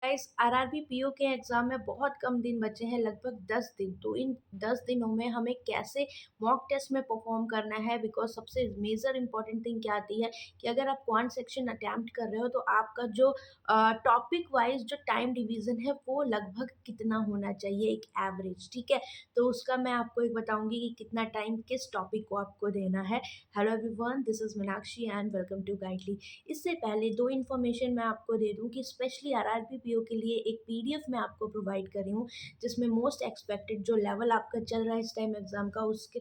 Guys RRB PO के exam में बहुत कम दिन बचे हैं, लगभग 10 दिन। तो इन 10 दिनों में हमें कैसे मॉक टेस्ट में परफॉर्म करना है, बिकॉज़ सबसे मेजर इंपॉर्टेंट थिंग क्या आती है कि अगर आप क्वांट सेक्शन अटेम्प्ट कर रहे हो तो आपका जो टॉपिक वाइज जो टाइम डिवीज़न है वो लगभग कितना होना चाहिए, एक एवरेज, ठीक है? तो उसका मैं आपको एक बताऊँगी कि कितना टाइम किस टॉपिक को आपको देना है। Hello everyone, this is Meenakshi and welcome to Guidely. इससे पहले 2 इन्फॉर्मेशन मैं आपको दे दूँ कि स्पेशली आरआरबी पीओ के लिए एक पीडीएफ मैं आपको प्रोवाइड कर रही हूँ, जिसमें मोस्ट एक्सपेक्टेड जो लेवल आपका चल रहा है इस टाइम एग्ज़ाम का, उसके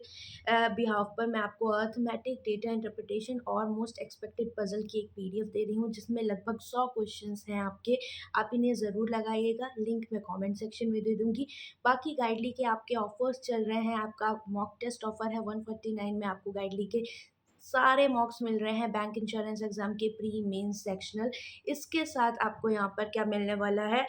बिहाफ़ पर मैं आपको अरिथमेटिक, डेटा इंटरप्रिटेशन और मोस्ट एक्सपेक्टेड पज़ल की एक पीडीएफ दे रही हूँ, जिसमें लगभग 100 क्वेश्चंस हैं आपके। आप इन्हें ज़रूर लगाइएगा, लिंक मैं कमेंट सेक्शन में दे दूँगी। बाकी गाइडली के आपके ऑफ़र्स चल रहे हैं, आपका मॉक टेस्ट ऑफ़र है 149 में आपको गाइडली के सारे मॉक्स मिल रहे हैं बैंक इंश्योरेंस एग्जाम के प्री मेंस सेक्शनल। इसके साथ आपको यहाँ पर क्या मिलने वाला है,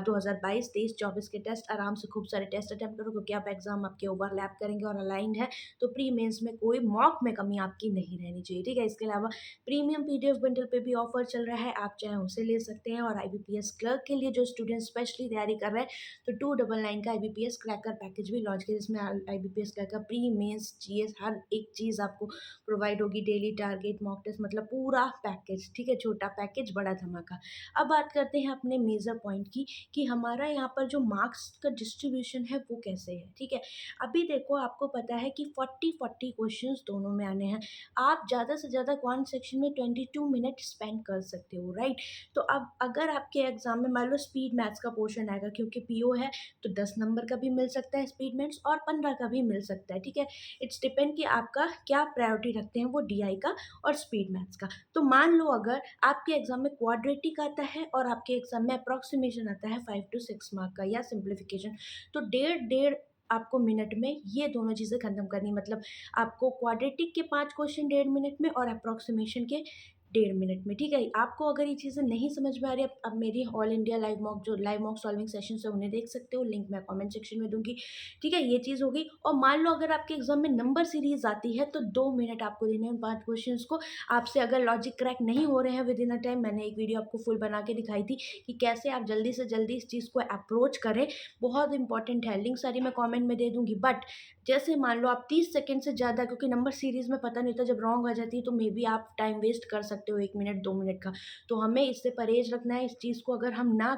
2022 23 24 के टेस्ट आराम से खूब सारे टेस्ट अटेम्प्ट करो, क्योंकि आप एग्जाम आपके ओवरलैप करेंगे और अलाइंड है। तो प्री मेंस में कोई मॉक में कमी आपकी नहीं रहनी चाहिए, ठीक है? इसके अलावा प्रीमियम पीडीएफ बंडल पे भी ऑफर चल रहा है, आप चाहे उसे ले सकते हैं। और आईबीपीएस क्लर्क के लिए जो स्टूडेंट स्पेशली तैयारी कर रहे हैं, तो 299 का आईबीपीएस क्रैकर पैकेज भी लॉन्च किया, जिसमें IBPS cracker pre mains GS हर एक चीज़ आपको प्रोवाइड होगी। डेली टारगेट, मॉक टेस्ट, मतलब पूरा पैकेज, ठीक है? छोटा पैकेज बड़ा धमाका। अब बात करते हैं अपने मेजर पॉइंट की कि हमारा यहाँ पर जो मार्क्स का डिस्ट्रीब्यूशन है वो कैसे है, ठीक है? अभी देखो, आपको पता है कि 40-40 क्वेश्चंस दोनों में आने हैं। आप ज़्यादा से ज़्यादा क्वांट सेक्शन में 22 मिनट स्पेंड कर सकते हो, राइट? तो अब अगर आपके एग्जाम में मान लो स्पीड मैथ्स का पोर्शन आएगा, क्योंकि पीओ है, तो 10 नंबर का भी मिल सकता है स्पीड मैथ्स और 15 का भी मिल सकता है, ठीक है? इट्स डिपेंड कि आपका क्या प्रायोरिटी रखते हैं वो डीआई का और स्पीड मैथ्स का। तो मान लो अगर आपके एग्जाम में क्वाड्रेटिक आता है और आपके एग्जाम में अप्रोक्सीमेशन आता है 5 to 6 मार्क का या सिंप्लीफिकेशन, तो डेढ़ डेढ़ आपको मिनट में ये दोनों चीज़ें खत्म करनी, मतलब आपको क्वाड्रेटिक के 5 क्वेश्चन 1.5 मिनट में और अप्रोक्सीमेशन के 1.5 मिनट में, ठीक है? आपको अगर ये चीज़ें नहीं समझ में आ रही है, अब मेरी ऑल इंडिया लाइव मॉक जो लाइव मॉक सॉल्विंग सेशन है उन्हें देख सकते हो, लिंक मैं कमेंट सेक्शन में दूंगी, ठीक है? ये चीज़ हो गई। और मान लो अगर आपके एग्जाम में नंबर सीरीज आती है, तो 2 मिनट आपको देने हैं उन 5 क्वेश्चंस को। आपसे अगर लॉजिक क्रैक नहीं हो रहे हैं विद इन अ टाइम, मैंने एक वीडियो आपको फुल बना के दिखाई थी कि कैसे आप जल्दी से जल्दी इस चीज़ को अप्रोच करें। बहुत इंपॉर्टेंट है, लिंक सारी मैं कॉमेंट में दे दूंगी। बट जैसे मान लो आप 30 सेकंड से ज़्यादा, क्योंकि नंबर सीरीज में पता नहीं होता, जब रॉन्ग आ जाती है तो मे बी आप टाइम वेस्ट कर सकते हो 1 मिनट 2 मिनट का। तो हमें इससे परहेज रखना है, इस चीज़ को अगर हम ना,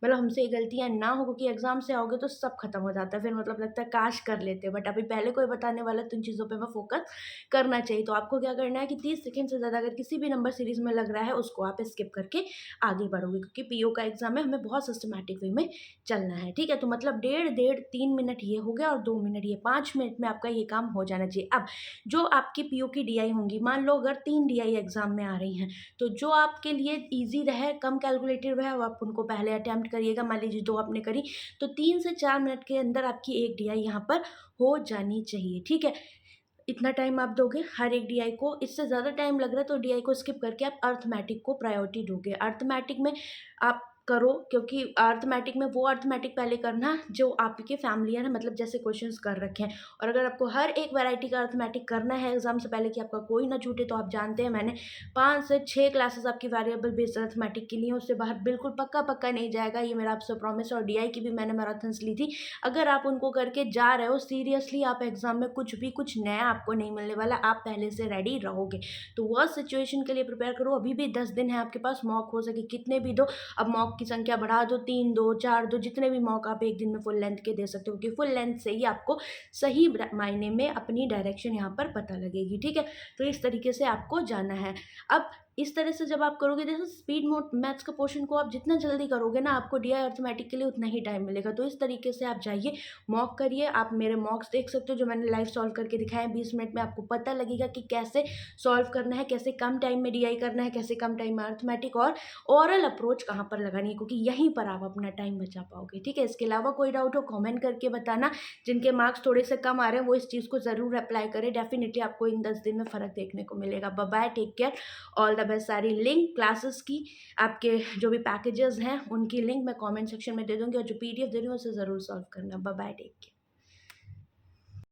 मतलब हमसे ये गलतियाँ ना हो, क्योंकि एग्जाम से आओगे तो सब खत्म हो जाता है, फिर मतलब लगता है काश कर लेते, बट अभी पहले कोई बताने वाला, तो इन चीज़ों पे मैं फोकस करना चाहिए। तो आपको क्या करना है कि 30 सेकंड से ज़्यादा अगर किसी भी नंबर सीरीज में लग रहा है, उसको आप स्किप करके आगे बढ़ोगे, क्योंकि पीओ का एग्जाम है, हमें बहुत सिस्टमैटिक वे में चलना है, ठीक है? तो मतलब डेढ़ डेढ़ 3 मिनट ये हो गया और 2 मिनट ये, 5 मिनट में आपका ये काम हो जाना चाहिए। अब जो आपकी पीओ की डीआई होंगी, मान लो अगर 3 डीआई एग्जाम में आ रही हैं, तो जो आपके लिए ईजी रहे, कम कैलकुलेटेड रहे, वो आप उनको पहले अटेम्प्ट करिएगा। मान लीजिए 2 आपने करी, तो 3 से 4 मिनट के अंदर आपकी एक डीआई यहाँ पर हो जानी चाहिए, ठीक है? इतना टाइम आप दोगे हर एक डीआई को। इससे ज़्यादा टाइम लग रहा है तो डीआई को स्किप करके आप अर्थमेटिक को प्रायोरिटी दोगे। अर्थमेटिक में आप करो, क्योंकि अर्थमेटिक में वो अर्थमेटिक पहले करना जो आपके फैमिलियर है, मतलब जैसे क्वेश्चंस कर रखे हैं। और अगर आपको हर एक वैरायटी का अर्थमेटिक करना है एग्जाम से पहले कि आपका कोई ना छूटे, तो आप जानते हैं मैंने 5 से 6 क्लासेस आपकी वेरिएबल बेस्ड अर्थमेटिक के लिए, उससे बाहर बिल्कुल पक्का पक्का नहीं जाएगा, ये मेरा आपसे प्रॉमिस। और डीआई की भी मैंने मैराथन्स ली थी। अगर आप उनको करके जा रहे हो सीरियसली, आप एग्जाम में कुछ नया आपको नहीं मिलने वाला, आप पहले से रेडी रहोगे। तो वर्स्ट सिचुएशन के लिए प्रिपेयर करो। अभी भी 10 दिन है आपके पास, मॉक हो सके कितने भी दो। अब मॉक की संख्या बढ़ा दो, 3 दो, 4 दो, जितने भी मॉक आप एक दिन में फुल लेंथ के दे सकते हो, क्योंकि फुल लेंथ से ही आपको सही मायने में अपनी डायरेक्शन यहाँ पर पता लगेगी, ठीक है? तो इस तरीके से आपको जाना है। अब इस तरह से जब आप करोगे, जैसे स्पीड मोड मैथ्स का पोर्शन को आप जितना जल्दी करोगे ना, आपको डीआई अर्थमेटिक के लिए उतना ही टाइम मिलेगा। तो इस तरीके से आप जाइए, मॉक करिए। आप मेरे मॉक्स देख सकते हो जो मैंने लाइव सॉल्व करके दिखाए हैं, 20 मिनट में आपको पता लगेगा कि कैसे सॉल्व करना है, कैसे कम टाइम में डीआई करना है, कैसे कम टाइम में अर्थमेटिक, और ओरल अप्रोच कहाँ पर लगानी है, क्योंकि यहीं पर आप अपना टाइम बचा पाओगे, ठीक है? इसके अलावा कोई डाउट हो कमेंट करके बताना। जिनके मार्क्स थोड़े से कम आ रहे हैं वो इस चीज़ को ज़रूर अप्लाई करें, डेफिनेटली आपको इन 10 दिन में फ़र्क देखने को मिलेगा। Bye bye, take care, all the best. सारी लिंक क्लासेस की, आपके जो भी पैकेजेस हैं उनकी लिंक मैं कमेंट सेक्शन में दे दूँगी, और जो पीडीएफ दे रही हूँ उसे ज़रूर सॉल्व करना। Bye bye, take care.